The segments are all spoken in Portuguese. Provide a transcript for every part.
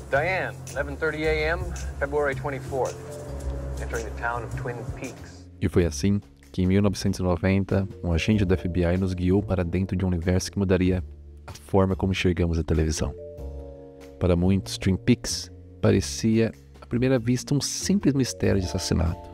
Diane, 11:30 a.m., February 24th, entering the town of Twin Peaks. E foi assim que, em 1990, um agente do FBI nos guiou para dentro de um universo que mudaria a forma como enxergamos a televisão. Para muitos, Twin Peaks parecia, à primeira vista, um simples mistério de assassinato.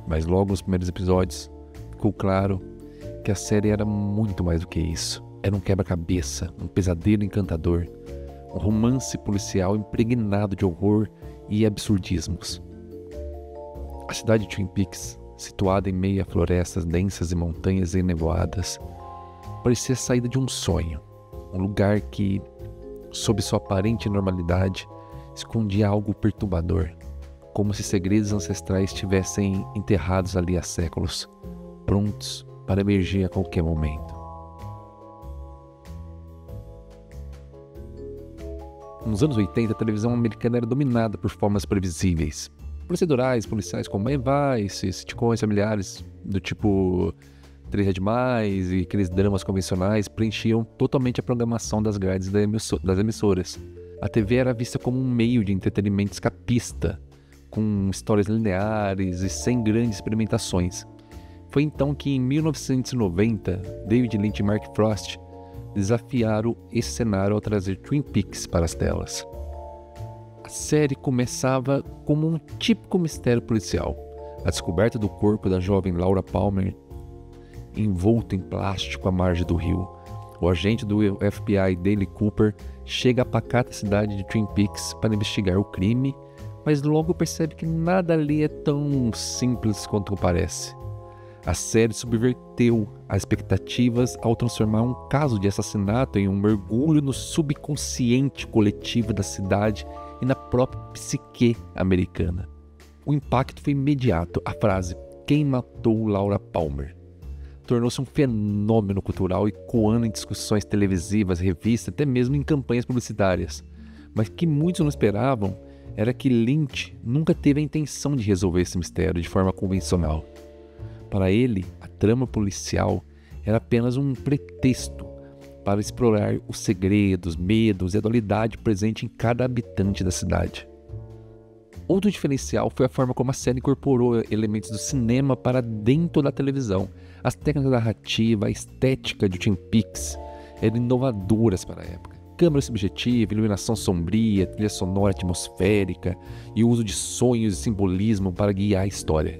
Mas logo nos primeiros episódios, ficou claro que a série era muito mais do que isso. Era um quebra-cabeça, um pesadelo encantador, um romance policial impregnado de horror e absurdismos. A cidade de Twin Peaks, situada em meio a florestas densas e montanhas enevoadas, parecia a saída de um sonho. Um lugar que, sob sua aparente normalidade, escondia algo perturbador, como se segredos ancestrais estivessem enterrados ali há séculos, prontos para emergir a qualquer momento. Nos anos 80, a televisão americana era dominada por formas previsíveis. Procedurais, policiais como Vice, sitcoms familiares do tipo 3 é Demais e aqueles dramas convencionais preenchiam totalmente a programação das grades das emissoras. A TV era vista como um meio de entretenimento escapista, com histórias lineares e sem grandes experimentações. Foi então que, em 1990, David Lynch e Mark Frost desafiaram esse cenário ao trazer Twin Peaks para as telas. A série começava como um típico mistério policial. A descoberta do corpo da jovem Laura Palmer, envolto em plástico à margem do rio. O agente do FBI, Dale Cooper, chega à pacata cidade de Twin Peaks para investigar o crime, mas logo percebe que nada ali é tão simples quanto parece. A série subverteu as expectativas ao transformar um caso de assassinato em um mergulho no subconsciente coletivo da cidade e na própria psique americana. O impacto foi imediato. A frase "Quem matou Laura Palmer?" tornou-se um fenômeno cultural, ecoando em discussões televisivas, revistas, até mesmo em campanhas publicitárias. Mas o que muitos não esperavam era que Lynch nunca teve a intenção de resolver esse mistério de forma convencional. Para ele, a trama policial era apenas um pretexto para explorar os segredos, medos e a dualidade presente em cada habitante da cidade. Outro diferencial foi a forma como a série incorporou elementos do cinema para dentro da televisão. As técnicas narrativas, a estética de Twin Peaks eram inovadoras para a época. Câmera subjetiva, iluminação sombria, trilha sonora atmosférica e o uso de sonhos e simbolismo para guiar a história.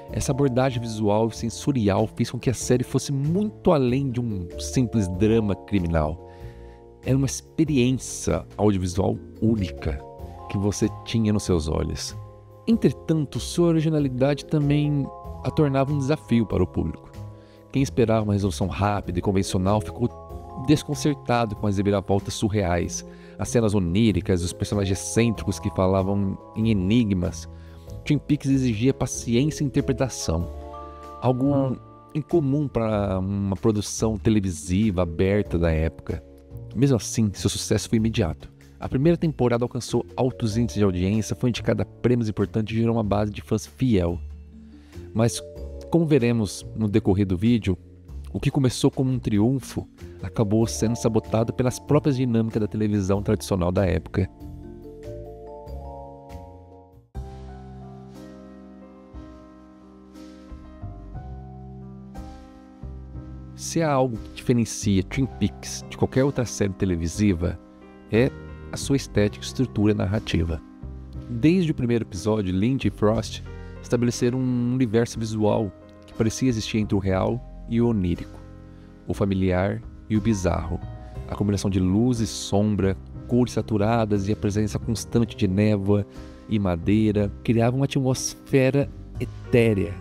Essa abordagem visual e sensorial fez com que a série fosse muito além de um simples drama criminal. Era uma experiência audiovisual única que você tinha nos seus olhos. Entretanto, sua originalidade também a tornava um desafio para o público. Quem esperava uma resolução rápida e convencional ficou desconcertado com as reviravoltas surreais, as cenas oníricas, os personagens excêntricos que falavam em enigmas. Twin Peaks exigia paciência e interpretação, algo incomum para uma produção televisiva aberta da época. Mesmo assim, seu sucesso foi imediato. A primeira temporada alcançou altos índices de audiência, foi indicada a prêmios importantes e gerou uma base de fãs fiel. Mas, como veremos no decorrer do vídeo, o que começou como um triunfo acabou sendo sabotado pelas próprias dinâmicas da televisão tradicional da época. Se há algo que diferencia Twin Peaks de qualquer outra série televisiva, é a sua estética e estrutura narrativa. Desde o primeiro episódio, Lynch e Frost estabeleceram um universo visual que parecia existir entre o real e o onírico, o familiar e o bizarro. A combinação de luz e sombra, cores saturadas e a presença constante de névoa e madeira criava uma atmosfera etérea,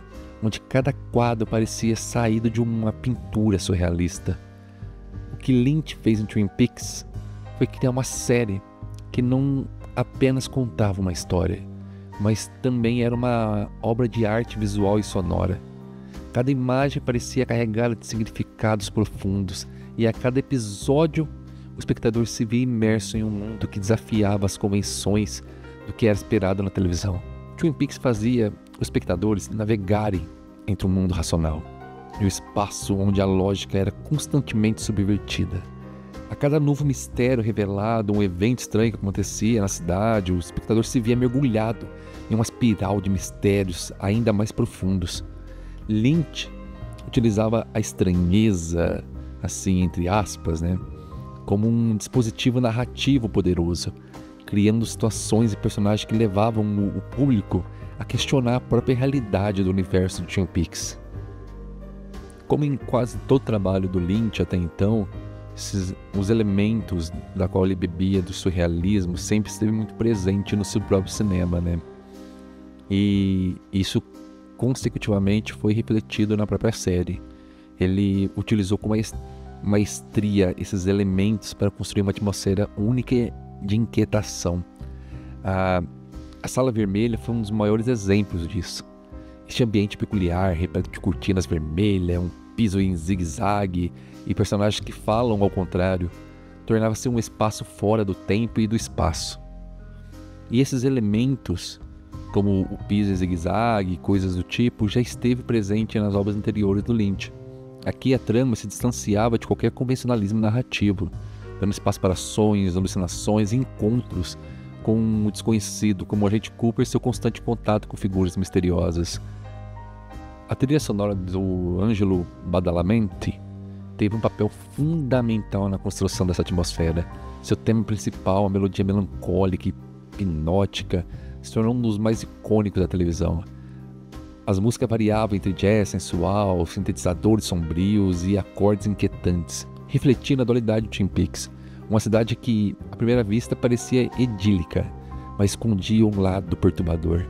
onde cada quadro parecia saído de uma pintura surrealista. O que Lynch fez em Twin Peaks foi criar uma série que não apenas contava uma história, mas também era uma obra de arte visual e sonora. Cada imagem parecia carregada de significados profundos, e a cada episódio o espectador se via imerso em um mundo que desafiava as convenções do que era esperado na televisão. Twin Peaks fazia os espectadores navegarem entre um mundo racional e o espaço onde a lógica era constantemente subvertida. A cada novo mistério revelado, um evento estranho que acontecia na cidade, o espectador se via mergulhado em uma espiral de mistérios ainda mais profundos. Lynch utilizava a estranheza, assim, entre aspas, né, como um dispositivo narrativo poderoso, criando situações e personagens que levavam o público a questionar a própria realidade do universo de Twin Peaks. Como em quase todo o trabalho do Lynch até então, os elementos da qual ele bebia do surrealismo sempre esteve muito presente no seu próprio cinema, né? E isso consecutivamente foi refletido na própria série. Ele utilizou com maestria esses elementos para construir uma atmosfera única de inquietação. A Sala Vermelha foi um dos maiores exemplos disso. Este ambiente peculiar, repleto de cortinas vermelhas, um piso em zigue-zague e personagens que falam ao contrário, tornava-se um espaço fora do tempo e do espaço. E esses elementos, como o piso em zigue-zague e coisas do tipo, já esteve presente nas obras anteriores do Lynch. Aqui a trama se distanciava de qualquer convencionalismo narrativo, dando espaço para sonhos, alucinações e encontros com o desconhecido, como o agente Cooper e seu constante contato com figuras misteriosas. A trilha sonora do Angelo Badalamenti teve um papel fundamental na construção dessa atmosfera. Seu tema principal, a melodia melancólica e hipnótica, se tornou um dos mais icônicos da televisão. As músicas variavam entre jazz sensual, sintetizadores sombrios e acordes inquietantes, refletindo a dualidade de Twin Peaks, uma cidade que, à primeira vista, parecia idílica, mas escondia um lado perturbador.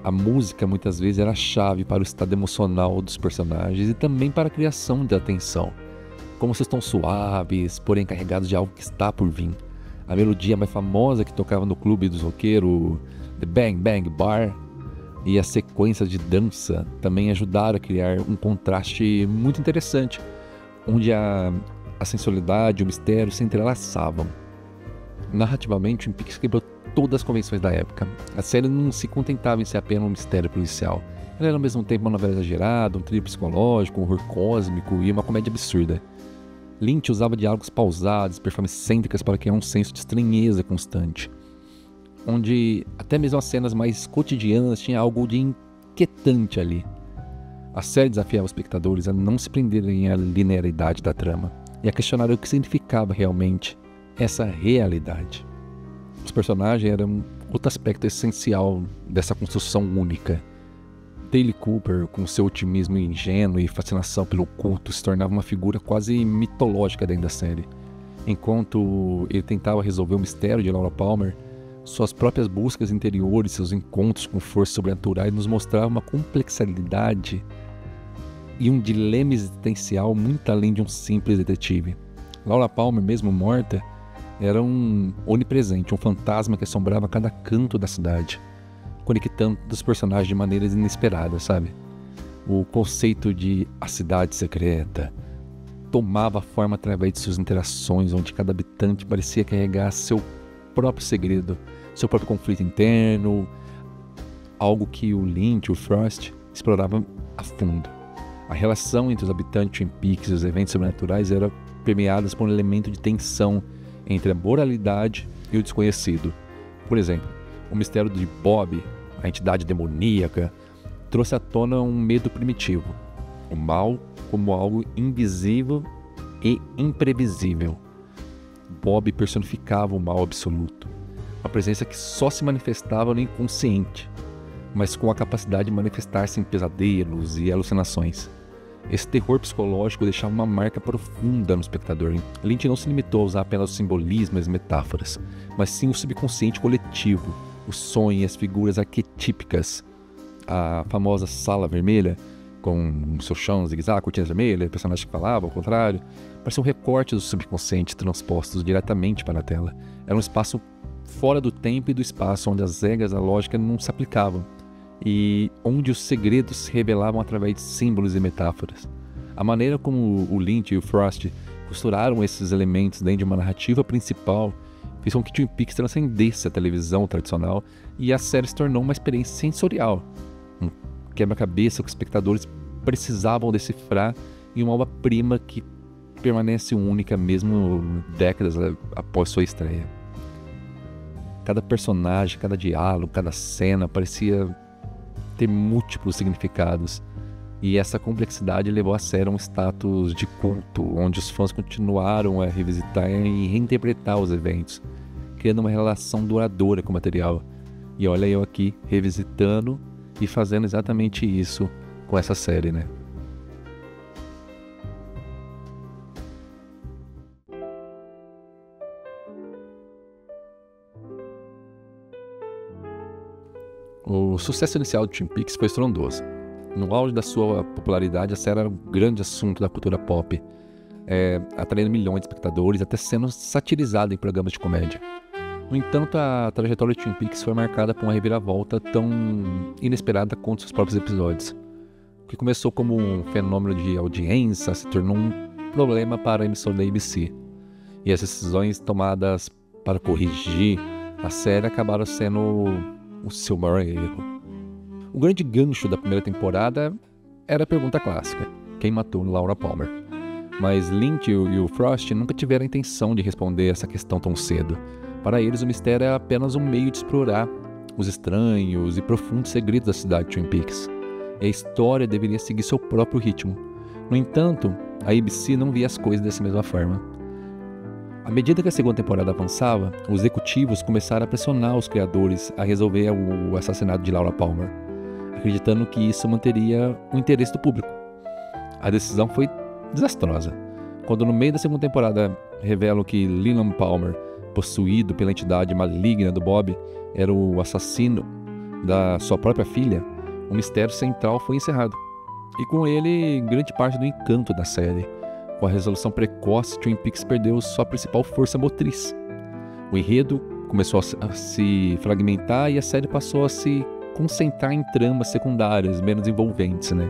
A música muitas vezes era a chave para o estado emocional dos personagens e também para a criação de atenção. Como vocês estão suaves, porém carregados de algo que está por vir. A melodia mais famosa que tocava no clube dos roqueiros, The Bang Bang Bar, e as sequências de dança também ajudaram a criar um contraste muito interessante, onde a sensualidade e o mistério se entrelaçavam. Narrativamente, Twin Peaks quebrou todas as convenções da época. A série não se contentava em ser apenas um mistério policial. Ela era ao mesmo tempo uma novela exagerada, um thriller psicológico, um horror cósmico e uma comédia absurda. Lynch usava diálogos pausados, performances excêntricas para criar um senso de estranheza constante, onde até mesmo as cenas mais cotidianas tinha algo de inquietante ali. A série desafiava os espectadores a não se prenderem à linearidade da trama e a questionar o que significava realmente essa realidade. Os personagens eram outro aspecto essencial dessa construção única. Dale Cooper, com seu otimismo ingênuo e fascinação pelo oculto, se tornava uma figura quase mitológica dentro da série. Enquanto ele tentava resolver o mistério de Laura Palmer, suas próprias buscas interiores, seus encontros com forças sobrenaturais nos mostravam uma complexidade e um dilema existencial muito além de um simples detetive. Laura Palmer, mesmo morta, era um onipresente, um fantasma que assombrava cada canto da cidade, conectando os personagens de maneiras inesperadas, sabe? O conceito de a cidade secreta tomava forma através de suas interações, onde cada habitante parecia carregar seu próprio segredo, seu próprio conflito interno, algo que o Lynch, o Frost, exploravam a fundo. A relação entre os habitantes de Twin Peaks e os eventos sobrenaturais era permeada por um elemento de tensão entre a moralidade e o desconhecido. Por exemplo, o mistério de Bob, a entidade demoníaca, trouxe à tona um medo primitivo, o mal como algo invisível e imprevisível. Bob personificava o mal absoluto, uma presença que só se manifestava no inconsciente, mas com a capacidade de manifestar-se em pesadelos e alucinações. Esse terror psicológico deixava uma marca profunda no espectador. Lynch não se limitou a usar apenas o simbolismo e as metáforas, mas sim o subconsciente coletivo, o sonho e as figuras arquetípicas. A famosa Sala Vermelha, com seu chão zigue-zague, cortinas vermelhas, personagens que falavam ao contrário, parecia um recorte do subconsciente transpostos diretamente para a tela. Era um espaço fora do tempo e do espaço, onde as regras da lógica não se aplicavam, e onde os segredos se revelavam através de símbolos e metáforas. A maneira como o Lynch e o Frost costuraram esses elementos dentro de uma narrativa principal fez com que Twin Peaks transcendesse a televisão tradicional e a série se tornou uma experiência sensorial, um quebra-cabeça que os espectadores precisavam decifrar em uma obra-prima que permanece única mesmo décadas após sua estreia. Cada personagem, cada diálogo, cada cena parecia ter múltiplos significados. E essa complexidade levou a série a um status de culto, onde os fãs continuaram a revisitar e reinterpretar os eventos, criando uma relação duradoura com o material. E olha eu aqui, revisitando e fazendo exatamente isso com essa série, né? O sucesso inicial de Twin Peaks foi estrondoso. No auge da sua popularidade, a série era um grande assunto da cultura pop, atraindo milhões de espectadores, até sendo satirizada em programas de comédia. No entanto, a trajetória de Twin Peaks foi marcada por uma reviravolta tão inesperada quanto seus próprios episódios. O que começou como um fenômeno de audiência se tornou um problema para a emissora da ABC. E as decisões tomadas para corrigir a série acabaram sendo o seu maior erro. O grande gancho da primeira temporada era a pergunta clássica: quem matou Laura Palmer? Mas Lynch e o Frost nunca tiveram a intenção de responder essa questão tão cedo. Para eles, o mistério era apenas um meio de explorar os estranhos e profundos segredos da cidade de Twin Peaks. E a história deveria seguir seu próprio ritmo. No entanto, a ABC não via as coisas dessa mesma forma. À medida que a segunda temporada avançava, os executivos começaram a pressionar os criadores a resolver o assassinato de Laura Palmer, acreditando que isso manteria o interesse do público. A decisão foi desastrosa. Quando no meio da segunda temporada revelam que Leland Palmer, possuído pela entidade maligna do Bob, era o assassino da sua própria filha, o mistério central foi encerrado. E com ele, grande parte do encanto da série. Com a resolução precoce, Twin Peaks perdeu sua principal força motriz. O enredo começou a se fragmentar e a série passou a se concentrar em tramas secundárias menos envolventes, né?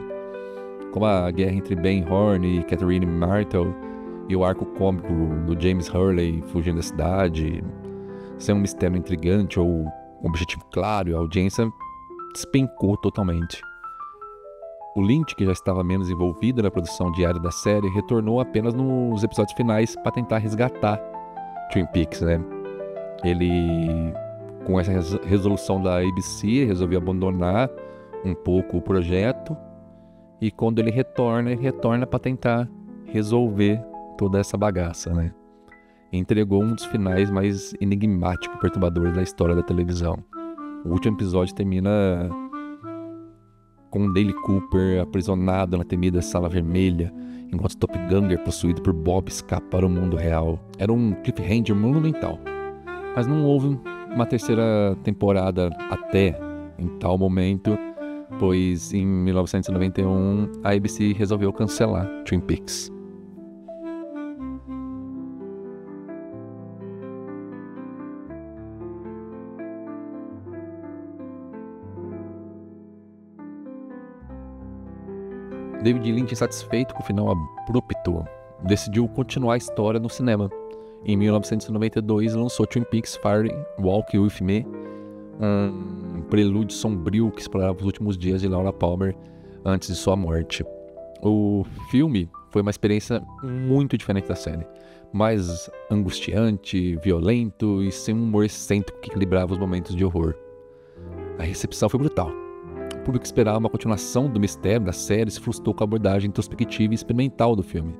Como a guerra entre Ben Horne e Catherine Martel e o arco cômico do James Hurley fugindo da cidade, sem um mistério intrigante ou um objetivo claro, a audiência despencou totalmente. O Lynch, que já estava menos envolvido na produção diária da série, retornou apenas nos episódios finais para tentar resgatar Twin Peaks, né? Ele, com essa resolução da ABC, resolveu abandonar um pouco o projeto, e quando ele retorna para tentar resolver toda essa bagaça, né? E entregou um dos finais mais enigmáticos e perturbadores da história da televisão. O último episódio termina com Dale Cooper aprisionado na temida Sala Vermelha, enquanto Top Gunner, possuído por Bob, escapa para o mundo real. Era um cliffhanger monumental. Mas não houve uma terceira temporada até em tal momento, pois em 1991 a ABC resolveu cancelar Twin Peaks. David Lynch, insatisfeito com o final abrupto, decidiu continuar a história no cinema. Em 1992, lançou Twin Peaks Fire Walk With Me, um prelúdio sombrio que explorava os últimos dias de Laura Palmer antes de sua morte. O filme foi uma experiência muito diferente da série, mais angustiante, violento e sem um humor excêntrico que equilibrava os momentos de horror. A recepção foi brutal. O público esperava uma continuação do mistério da série e se frustrou com a abordagem introspectiva e experimental do filme.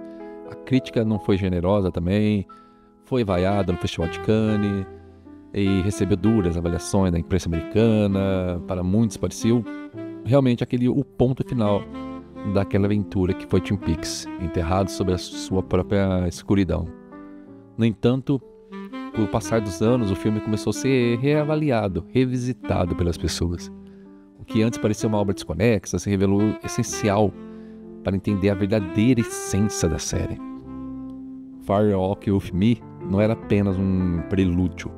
A crítica não foi generosa também, foi vaiada no Festival de Cannes e recebeu duras avaliações da imprensa americana. Para muitos pareceu realmente o ponto final daquela aventura que foi Twin Peaks, enterrado sob a sua própria escuridão. No entanto, com o passar dos anos, o filme começou a ser reavaliado, revisitado pelas pessoas. O que antes parecia uma obra desconexa se revelou essencial para entender a verdadeira essência da série. Fire Walk With Me não era apenas um prelúdio,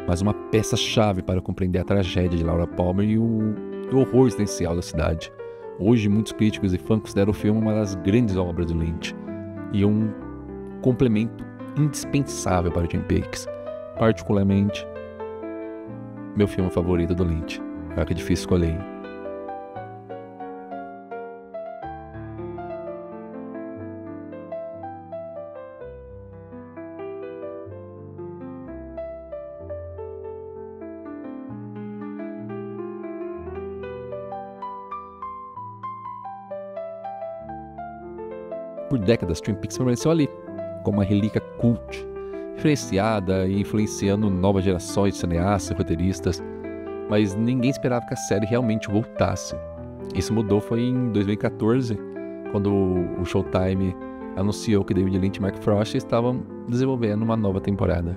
mas uma peça-chave para compreender a tragédia de Laura Palmer e o horror existencial da cidade. Hoje, muitos críticos e fãs consideram o filme uma das grandes obras do Lynch e um complemento indispensável para Twin Peaks. Particularmente, meu filme favorito do Lynch. É que é difícil escolher. por décadas, Twin Peaks permaneceu ali, como uma relíquia cult, diferenciada e influenciando novas gerações de cineastas e roteiristas, mas ninguém esperava que a série realmente voltasse. Isso mudou foi em 2014, quando o Showtime anunciou que David Lynch e Mark Frost estavam desenvolvendo uma nova temporada,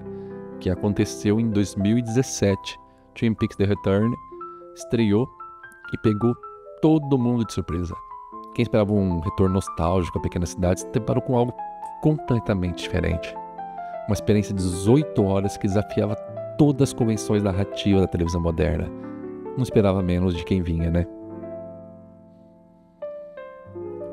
que aconteceu em 2017. Twin Peaks The Return estreou e pegou todo mundo de surpresa. Quem esperava um retorno nostálgico a pequenas cidades se deparou com algo completamente diferente. Uma experiência de 18 horas que desafiava todas as convenções narrativas da televisão moderna. Não esperava menos de quem vinha, né?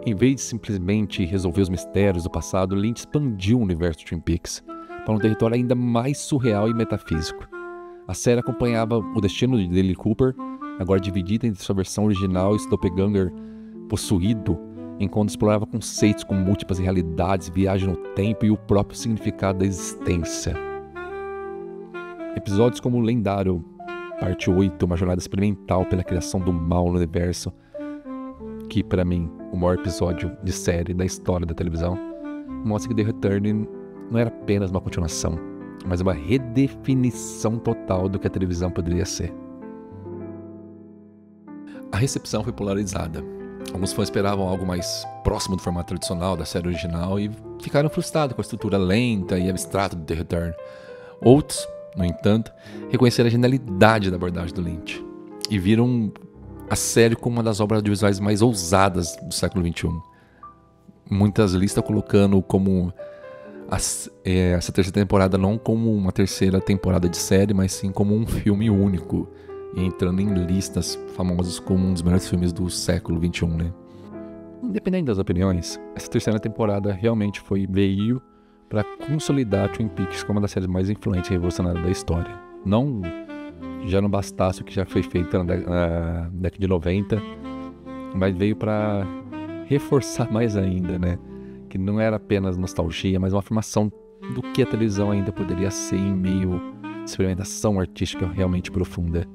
Em vez de simplesmente resolver os mistérios do passado, Lynch expandiu o universo de Twin Peaks para um território ainda mais surreal e metafísico. A série acompanhava o destino de Dale Cooper, agora dividida entre sua versão original e seu doppelganger possuído, enquanto explorava conceitos como múltiplas realidades, viagem no tempo e o próprio significado da existência. Episódios como o lendário Parte 8, uma jornada experimental pela criação do mal no universo, que, para mim, o maior episódio de série da história da televisão, mostra que The Return não era apenas uma continuação, mas uma redefinição total do que a televisão poderia ser. A recepção foi polarizada. Alguns fãs esperavam algo mais próximo do formato tradicional da série original e ficaram frustrados com a estrutura lenta e abstrata do The Return. Outros, no entanto, reconheceram a genialidade da abordagem do Lynch e viram a série como uma das obras audiovisuais mais ousadas do século XXI. Muitas listas colocando como essa terceira temporada não como uma terceira temporada de série, mas sim como um filme único, e entrando em listas famosas como um dos melhores filmes do século XXI, né? Independente das opiniões, essa terceira temporada realmente veio para consolidar Twin Peaks como uma das séries mais influentes e revolucionárias da história. Já não bastasse o que já foi feito na década de 90, mas veio para reforçar mais ainda, né? Que não era apenas nostalgia, mas uma afirmação do que a televisão ainda poderia ser em meio a experimentação artística realmente profunda.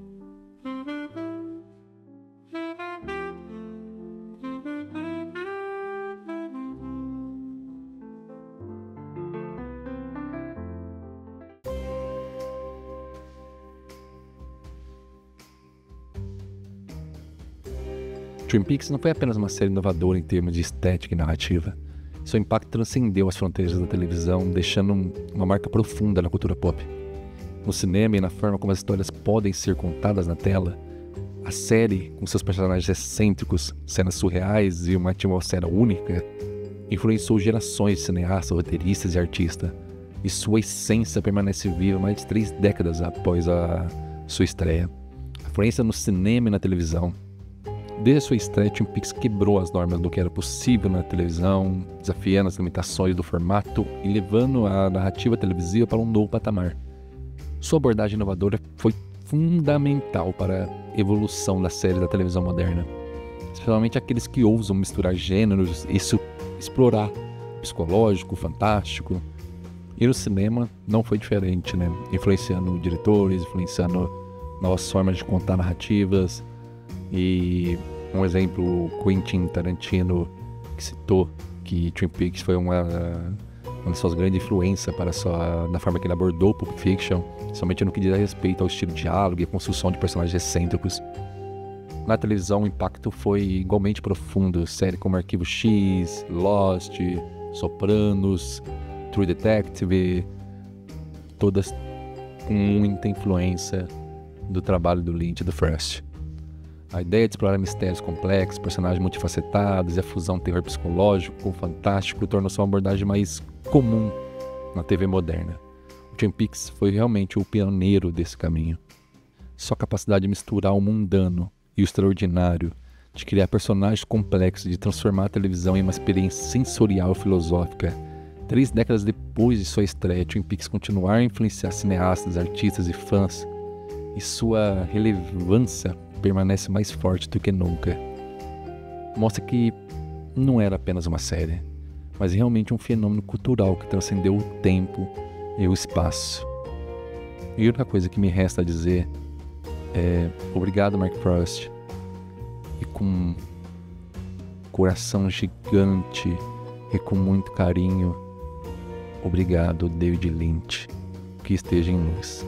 Twin Peaks não foi apenas uma série inovadora em termos de estética e narrativa. Seu impacto transcendeu as fronteiras da televisão, deixando uma marca profunda na cultura pop. No cinema e na forma como as histórias podem ser contadas na tela, a série, com seus personagens excêntricos, cenas surreais e uma atmosfera única, influenciou gerações de cineastas, roteiristas e artistas, e sua essência permanece viva mais de 3 décadas após a sua estreia. A influência no cinema e na televisão. Desde a sua estreia, Twin Peaks quebrou as normas do que era possível na televisão, desafiando as limitações do formato e levando a narrativa televisiva para um novo patamar. Sua abordagem inovadora foi fundamental para a evolução da série da televisão moderna, especialmente aqueles que ousam misturar gêneros e explorar o psicológico, o fantástico. E no cinema não foi diferente, né? Influenciando diretores, influenciando novas formas de contar narrativas. E um exemplo, Quentin Tarantino, que citou que Twin Peaks foi uma das suas grandes influências na forma que ele abordou Pulp Fiction, somente no que diz respeito ao estilo de diálogo e a construção de personagens excêntricos. Na televisão, o impacto foi igualmente profundo. Séries como Arquivo X, Lost, Sopranos, True Detective, todas com muita influência do trabalho do Lynch e do Frost. A ideia de explorar mistérios complexos, personagens multifacetados e a fusão terror psicológico com o fantástico tornou-se uma abordagem mais comum na TV moderna. O Twin Peaks foi realmente o pioneiro desse caminho. Sua capacidade de misturar o mundano e o extraordinário, de criar personagens complexos, de transformar a televisão em uma experiência sensorial e filosófica. 3 décadas depois de sua estreia, Twin Peaks continuar a influenciar cineastas, artistas e fãs, e sua relevância permanece mais forte do que nunca. Mostra que não era apenas uma série, mas realmente um fenômeno cultural que transcendeu o tempo e o espaço. E a única coisa que me resta a dizer é obrigado, Mark Frost, e com um coração gigante E com muito carinho, obrigado, David Lynch. Que esteja em luz.